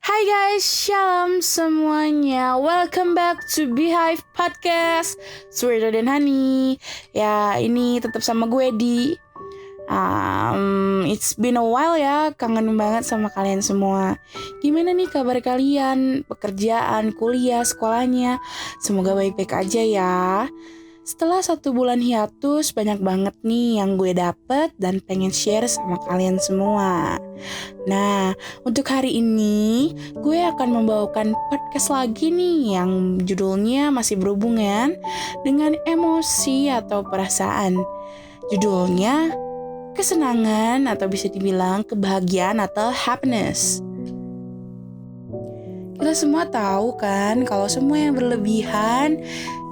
Hai guys, shalom semuanya. Welcome back to Beehive Podcast. Sweeter than honey. Ya, ini tetap sama gue di. It's been a while ya, kangen banget sama kalian semua. Gimana nih kabar kalian? Pekerjaan, kuliah, sekolahnya? Semoga baik-baik aja ya. Setelah 1 bulan hiatus, banyak banget nih yang gue dapet dan pengen share sama kalian semua. Nah, untuk hari ini gue akan membawakan podcast lagi nih yang judulnya masih berhubungan dengan emosi atau perasaan. Judulnya kesenangan atau bisa dibilang kebahagiaan atau happiness. Kita semua tahu kan kalau semua yang berlebihan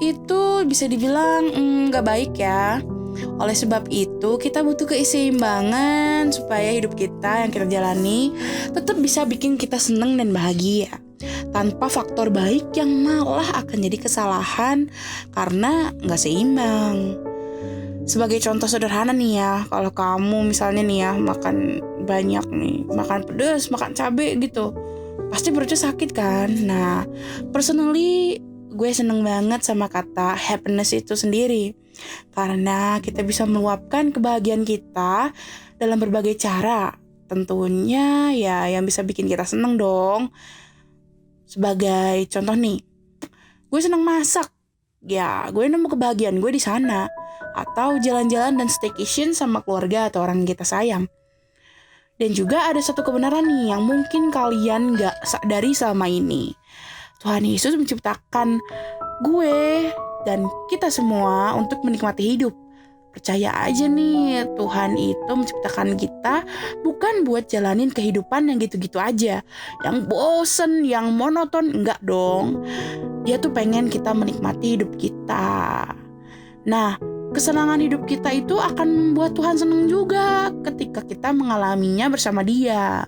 itu bisa dibilang gak baik ya. Oleh sebab itu kita butuh keseimbangan supaya hidup kita yang kita jalani tetap bisa bikin kita seneng dan bahagia, tanpa faktor baik yang malah akan jadi kesalahan karena gak seimbang. Sebagai contoh sederhana nih ya, kalau kamu misalnya nih ya makan banyak nih, makan pedas, makan cabai gitu, pasti perutnya sakit kan. Nah, personally gue seneng banget sama kata happiness itu sendiri, karena kita bisa meluapkan kebahagiaan kita dalam berbagai cara. Tentunya ya yang bisa bikin kita seneng dong. Sebagai contoh nih, gue seneng masak, ya gue nemu kebahagiaan gue di sana. Atau jalan-jalan dan staycation sama keluarga atau orang yang kita sayang. Dan juga ada satu kebenaran nih yang mungkin kalian gak sadari selama ini. Tuhan Yesus menciptakan gue dan kita semua untuk menikmati hidup. Percaya aja nih, Tuhan itu menciptakan kita bukan buat jalanin kehidupan yang gitu-gitu aja, yang bosen, yang monoton, enggak dong. Dia tuh pengen kita menikmati hidup kita. Nah, kesenangan hidup kita itu akan membuat Tuhan senang juga ketika kita mengalaminya bersama Dia.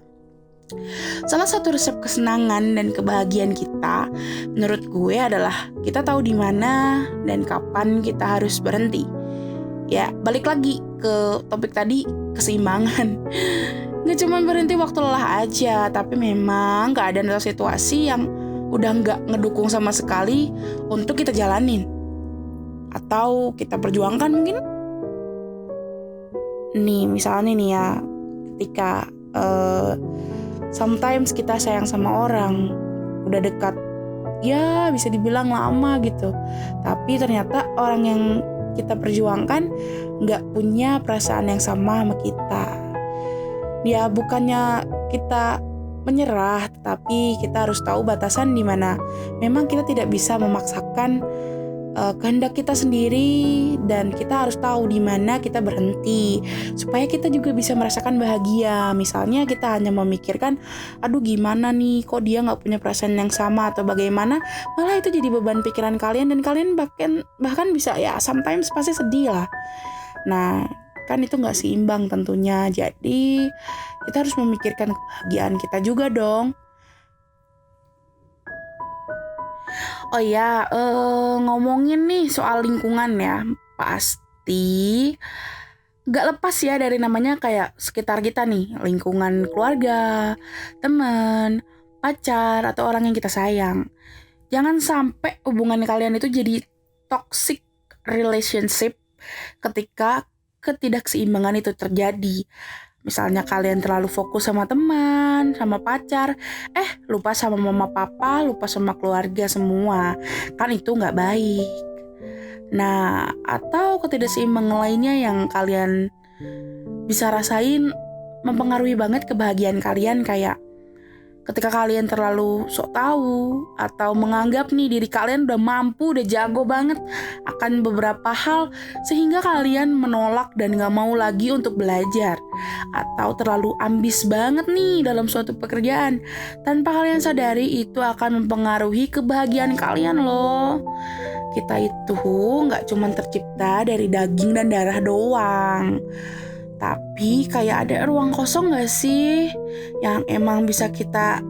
Salah satu resep kesenangan dan kebahagiaan kita menurut gue adalah kita tahu di mana dan kapan kita harus berhenti. Ya, balik lagi ke topik tadi, keseimbangan. Gak cuma berhenti waktu lelah aja, tapi memang keadaan atau situasi yang udah gak ngedukung sama sekali untuk kita jalanin atau kita perjuangkan mungkin. Nih, misalnya nih ya, ketika sometimes kita sayang sama orang, udah dekat, ya bisa dibilang lama gitu, tapi ternyata orang yang kita perjuangkan gak punya perasaan yang sama kita. Ya bukannya kita menyerah, tapi kita harus tahu batasan di mana memang kita tidak bisa memaksakan kehendak kita sendiri, dan kita harus tahu di mana kita berhenti supaya kita juga bisa merasakan bahagia. Misalnya kita hanya memikirkan, aduh gimana nih, kok dia nggak punya perasaan yang sama atau bagaimana, malah itu jadi beban pikiran kalian dan kalian bahkan bisa ya sometimes pasti sedih lah. Nah, kan itu nggak seimbang tentunya. Jadi kita harus memikirkan kebahagiaan kita juga dong. Oh ya, ngomongin nih soal lingkungan ya, pasti gak lepas ya dari namanya kayak sekitar kita nih, lingkungan keluarga, teman, pacar, atau orang yang kita sayang. Jangan sampai hubungan kalian itu jadi toxic relationship ketika ketidakseimbangan itu terjadi. Misalnya kalian terlalu fokus sama teman, sama pacar, lupa sama mama papa, lupa sama keluarga semua. Kan itu gak baik. Nah, atau ketidakseimbangan lainnya yang kalian bisa rasain mempengaruhi banget kebahagiaan kalian, kayak ketika kalian terlalu sok tahu atau menganggap nih diri kalian udah mampu, udah jago banget akan beberapa hal sehingga kalian menolak dan gak mau lagi untuk belajar, atau terlalu ambis banget nih dalam suatu pekerjaan tanpa kalian sadari itu akan mempengaruhi kebahagiaan kalian loh. Kita itu gak cuma tercipta dari daging dan darah doang, tapi kayak ada ruang kosong gak sih yang emang bisa kita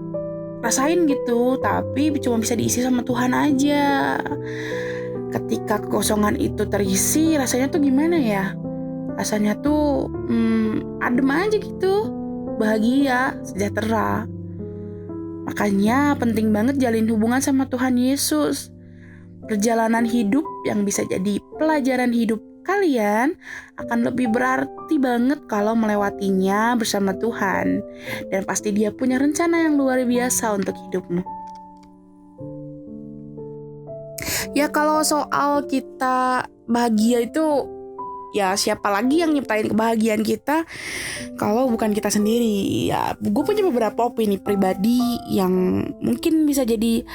rasain gitu, tapi cuma bisa diisi sama Tuhan aja. Ketika kekosongan itu terisi, rasanya tuh gimana ya? Rasanya tuh adem aja gitu, bahagia, sejahtera. Makanya penting banget jalin hubungan sama Tuhan Yesus. Perjalanan hidup yang bisa jadi pelajaran hidup kalian akan lebih berarti banget kalau melewatinya bersama Tuhan. Dan pasti Dia punya rencana yang luar biasa untuk hidupmu. Ya kalau soal kita bahagia itu, ya siapa lagi yang nyiptain kebahagiaan kita kalau bukan kita sendiri. Ya gue punya beberapa opini pribadi yang mungkin bisa jadi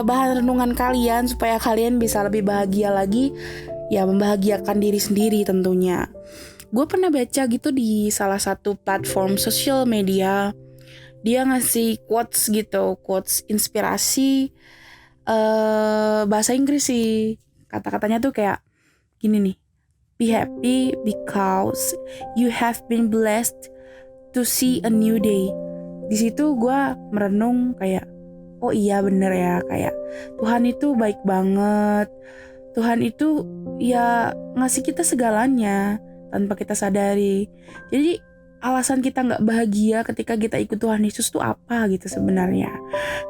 bahan renungan kalian supaya kalian bisa lebih bahagia lagi. Ya membahagiakan diri sendiri tentunya. Gue pernah baca gitu di salah satu platform sosial media. Dia ngasih quotes gitu, quotes inspirasi bahasa Inggris sih. Kata-katanya tuh kayak gini nih. Be happy because you have been blessed to see a new day. Di situ gue merenung kayak, oh iya bener ya, kayak Tuhan itu baik banget. Tuhan itu ya ngasih kita segalanya tanpa kita sadari. Jadi alasan kita gak bahagia ketika kita ikut Tuhan Yesus tuh apa gitu sebenarnya.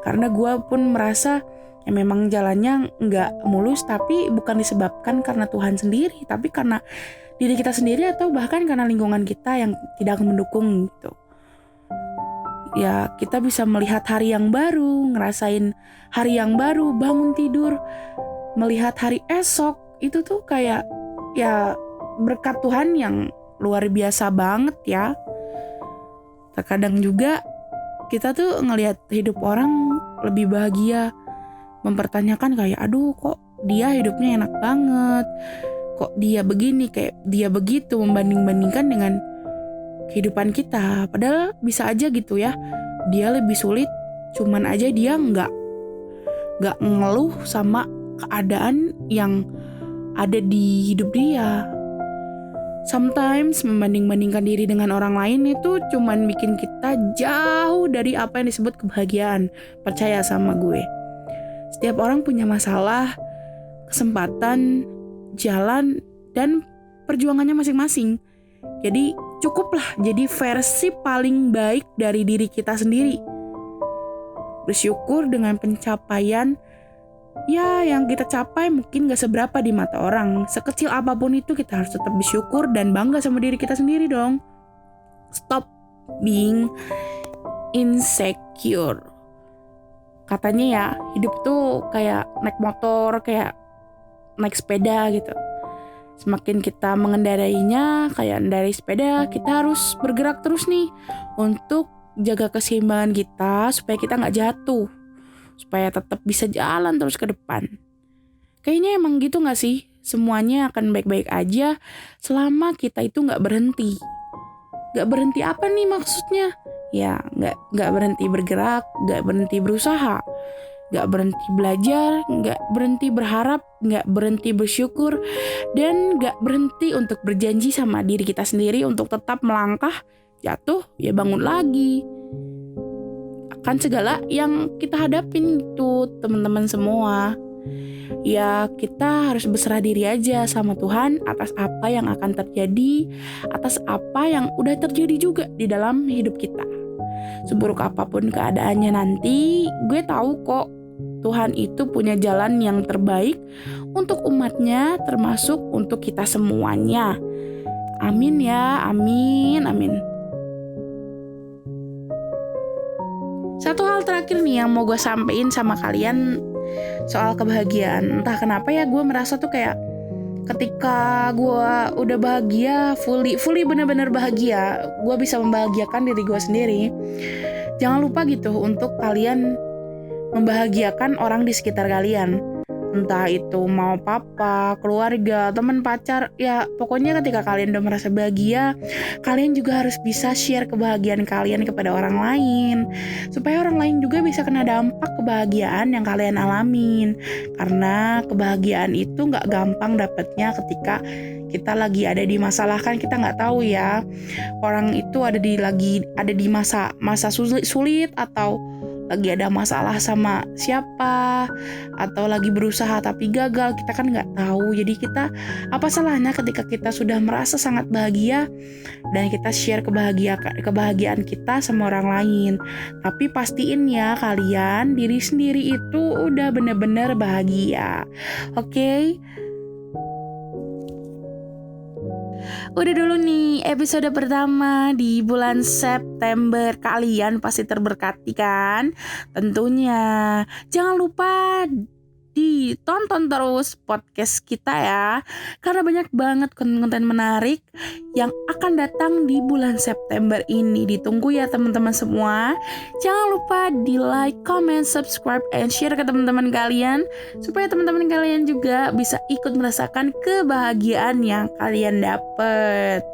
Karena gue pun merasa ya memang jalannya nggak mulus, tapi bukan disebabkan karena Tuhan sendiri, tapi karena diri kita sendiri atau bahkan karena lingkungan kita yang tidak mendukung gitu. Ya kita bisa melihat hari yang baru, ngerasain hari yang baru, bangun tidur, melihat hari esok, itu tuh kayak ya berkat Tuhan yang luar biasa banget ya. Terkadang juga kita tuh ngelihat hidup orang lebih bahagia, mempertanyakan kayak aduh kok dia hidupnya enak banget, kok dia begini, kayak dia begitu, membanding-bandingkan dengan kehidupan kita. Padahal bisa aja gitu ya, dia lebih sulit, cuman aja dia nggak ngeluh sama keadaan yang ada di hidup dia. Sometimes membanding-bandingkan diri dengan orang lain itu cuman bikin kita jauh dari apa yang disebut kebahagiaan. Percaya sama gue. Setiap orang punya masalah, kesempatan, jalan, dan perjuangannya masing-masing. Jadi cukuplah jadi versi paling baik dari diri kita sendiri. Bersyukur dengan pencapaian ya yang kita capai mungkin gak seberapa di mata orang. Sekecil apapun itu kita harus tetap bersyukur dan bangga sama diri kita sendiri dong. Stop being insecure. Katanya ya hidup tuh kayak naik motor, kayak naik sepeda gitu. Semakin kita mengendarainya kayak mengendarai sepeda, kita harus bergerak terus nih untuk jaga keseimbangan kita supaya kita gak jatuh, supaya tetap bisa jalan terus ke depan. Kayaknya emang gitu gak sih? Semuanya akan baik-baik aja selama kita itu gak berhenti. Gak berhenti apa nih maksudnya? Ya gak berhenti bergerak, gak berhenti berusaha, gak berhenti belajar, gak berhenti berharap, gak berhenti bersyukur, dan gak berhenti untuk berjanji sama diri kita sendiri untuk tetap melangkah, jatuh ya bangun lagi. Akan segala yang kita hadapin itu teman-teman semua. Ya kita harus berserah diri aja sama Tuhan atas apa yang akan terjadi, atas apa yang udah terjadi juga di dalam hidup kita. Seburuk apapun keadaannya nanti, gue tahu kok Tuhan itu punya jalan yang terbaik untuk umatnya, termasuk untuk kita semuanya. Amin ya, amin, amin. Satu hal terakhir nih yang mau gue sampein sama kalian soal kebahagiaan. Entah kenapa ya gue merasa tuh kayak ketika gue udah bahagia, fully bener-bener bahagia, gue bisa membahagiakan diri gue sendiri. Jangan lupa gitu untuk kalian membahagiakan orang di sekitar kalian. Entah itu mau papa, keluarga, teman, pacar, ya pokoknya ketika kalian udah merasa bahagia, kalian juga harus bisa share kebahagiaan kalian kepada orang lain, supaya orang lain juga bisa kena dampak kebahagiaan yang kalian alamin. Karena kebahagiaan itu gak gampang dapetnya ketika kita lagi ada di masalah, kan kita nggak tahu ya orang itu lagi ada di masa sulit atau lagi ada masalah sama siapa, atau lagi berusaha tapi gagal, kita kan nggak tahu. Jadi kita, apa salahnya ketika kita sudah merasa sangat bahagia dan kita share kebahagiaan kita sama orang lain. Tapi pastiin ya kalian, diri sendiri itu udah bener-bener bahagia. Oke? Udah dulu nih episode pertama di bulan September. Kalian pasti terberkati kan? Tentunya. Jangan lupa ditonton terus podcast kita ya, karena banyak banget konten-konten menarik yang akan datang di bulan September ini. Ditunggu ya teman-teman semua. Jangan lupa di like, comment, subscribe, and share ke teman-teman kalian, supaya teman-teman kalian juga bisa ikut merasakan kebahagiaan yang kalian dapet.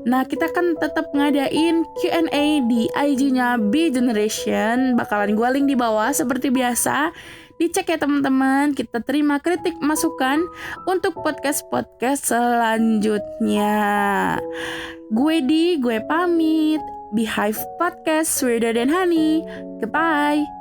Nah, kita kan tetap ngadain Q&A di IG-nya B Generation. Bakalan gue link di bawah seperti biasa. Dicek ya teman-teman, kita terima kritik masukan untuk podcast-podcast selanjutnya. Gue pamit. Beehive Podcast, Sweeter than Honey. Goodbye.